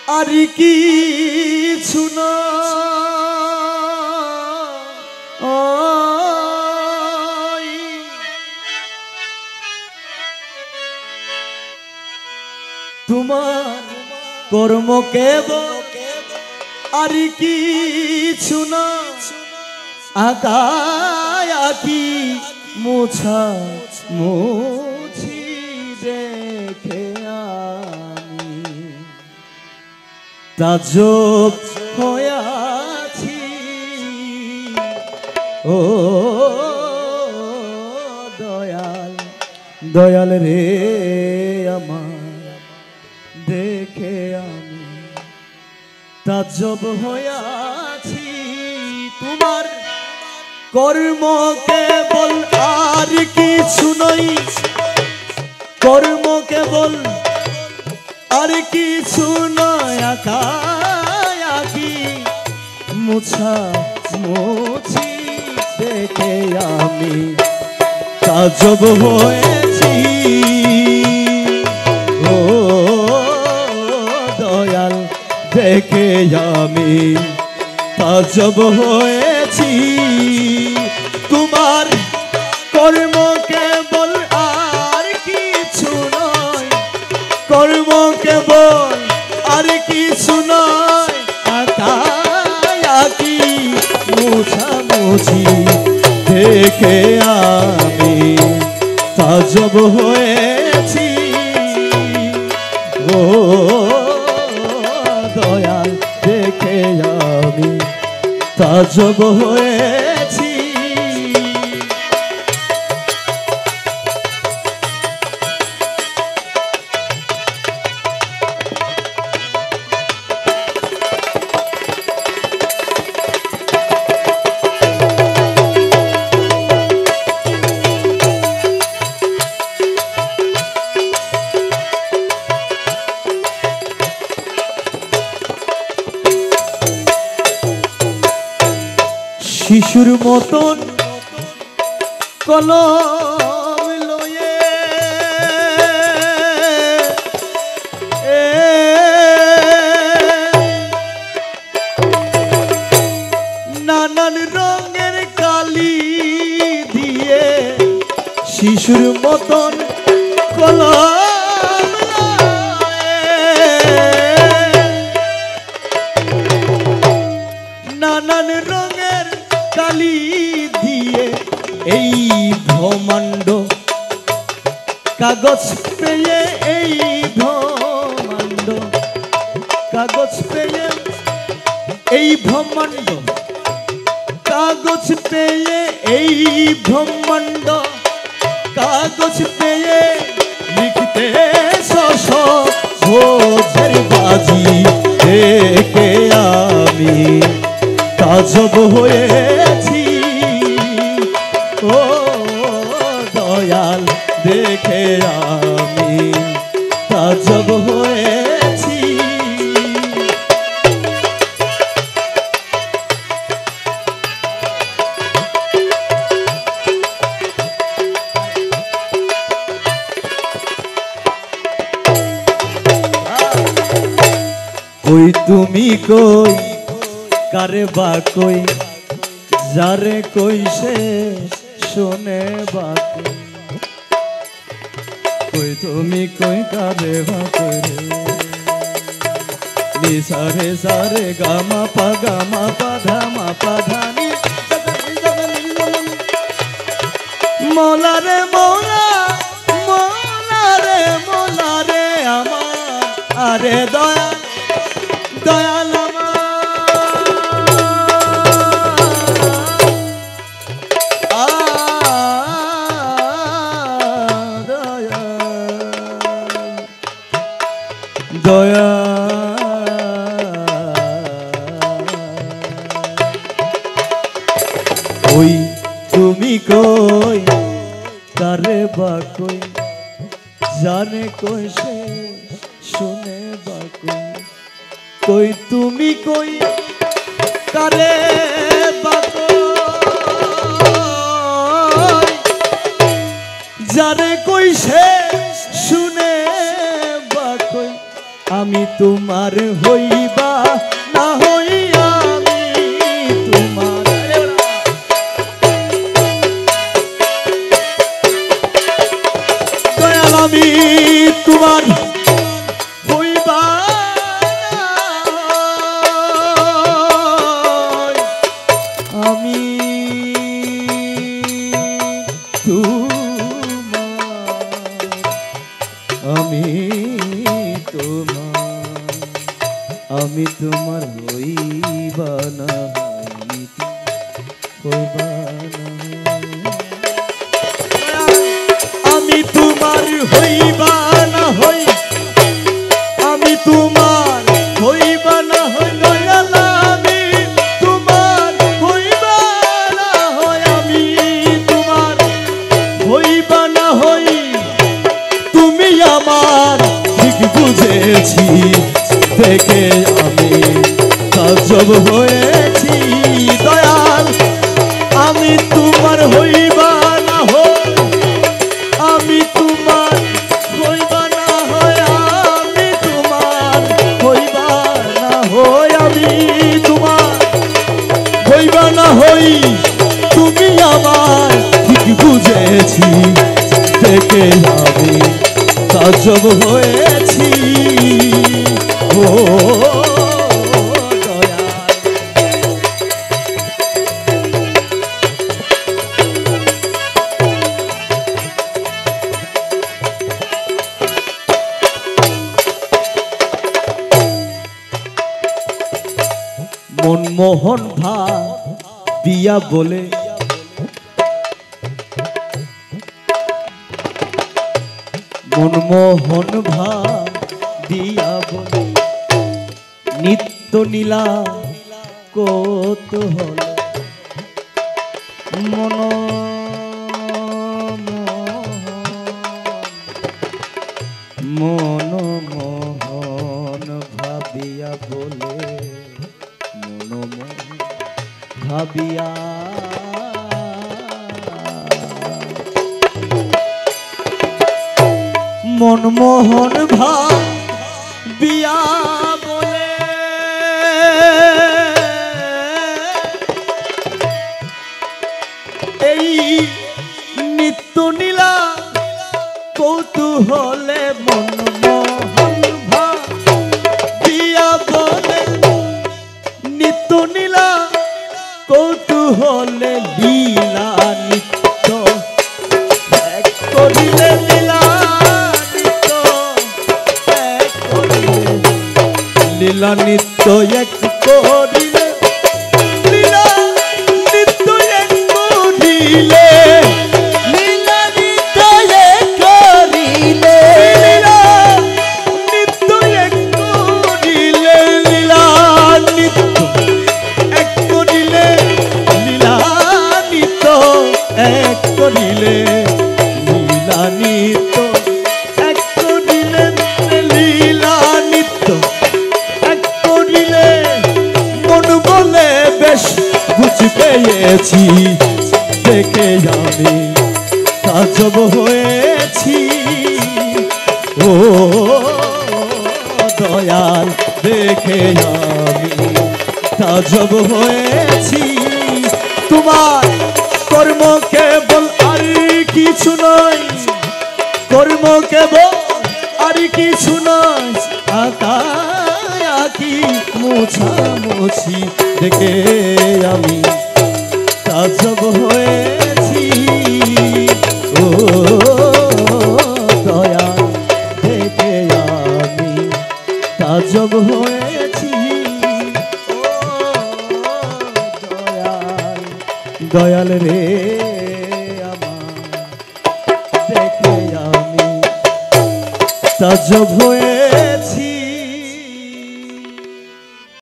আর কিছু নয়, তোমার কর্ম কেবল আর কিছু না, আঁকায় আঁকি মোছা মুছি দেখে আমি তাজ্জব হয়াছি। ও দয়াল দয়াল রে আমার দেখে আমি তাজ্জব হয়াছি। তোমার কর্ম কেবল আর কিছু নই, কর্ম কেবল আর কিছু নয়, আঁকায় আঁকি মোছা মুছি দেখে আমি তাজ্জব হয়েছি। ও দয়াল দেখে আমি তাজ্জব হয়েছি। তোমার কর্ম কেবল আর কিছু নয়, কর্ম কেবল আর কিছু নয়, আঁকায় আঁকি মোছামুছি দেখে আমি তাজ্জব হয়েছি। ও দয়াল দেখে আমি তাজ্জব হয়েছি। শিশুর মতন কলম লয়ে নানান রঙের কালি দিয়ে, শিশুর মতন কলম নানান রঙের কালি দিয়ে এই ব্রহ্মাণ্ড কাগজ পেয়ে, এই ব্রহ্মাণ্ড কাগজ পেয়ে, এই ব্রহ্মাণ্ড কাগজ পেয়ে, এই ব্রহ্মাণ্ড কাগজ পেয়ে লিখতে সহজের বাজি দেখে আমি তাজ্জব হয়েছি। ও দয়াল দেখে আমি তাজ্জব হয়েছি। কই তুমি কই কারে বা কই, যারে কই সে শোনে বা কই, তুমি কই কারে বা কই নি সারে সারে গামা পা ধা মা পা ধা নি মৌলা রে মৌলা, মৌলা রে মৌলা রে আমার, আরে দয়াল দয়াল দয়া ওই তুমি কই কারে বা কই, জানে কই সে শুনে বা কই, কই তুমি কই কারে বা কই, যারে কই সে শুনে বা কই, আমি তোমার হইবা না হই আমি তোমার দয়াল আমি তোমার হইবা আমি আমি তোমার হইবা না হইবা না আমি তোমার হইবা না হই আমি তোমার হইবা না হই দয়াল আমি তোমার হইবা না হই আমি তোমার হইবা না হই তুমি আমার ঠিক বুঝেছি দেখে আমি তাজ্জব হয়েছি দয়াল আমি তোমার হইবা না হই আমি তোমার হইবা না হই আমি তোমার হইবা না হই আমি তোমার হইবা না হই তুমি আমার ঠিক বুঝেছি দেখে আমি তাজ্জব হয়েছি ও দয়াল মনমোহন ভাবিয়া বলে মনমোহন ভাবিয়া বলে নিত্য নীলা কৌতূহল মনমোহন ভাবিয়া বলে মনমোহন ভাবিয়া মনমোহন ভাবিয়া বলে এই নিত্য নীলা কৌতূহলে মনমোহন ভাবিয়া বলে নিত্য নীলা কৌতূহলে লীলা নিত্য এক করিলে লীলা লীলা নিত্য এক করিলে লীলা নিত্য এক করিলে লীলা নিত্য এক করিলে লীলা নিত্য এক করিলে লীলা নিত্য এক করিলে লীলা নিত্য এক করিলে লীলা নিত্য এক করিলে লীলা নিত্য বুঝ পেয়েছি দেখে আমি তাজ্জব হয়েছি ও দয়াল দেখে আমি তাজ্জব হয়েছি তোমার কর্ম কেবল আর কিছু নয় কর্ম কেবল আর কিছু নয় আকি মোছামুছি দেখে আমি তাজ্জব হয়েছি ও দয়াল দেখে আমি তাজ্জব হয়েছি ও দয়াল দয়াল রে আমার দেখে আমি তাজ্জব হয়ে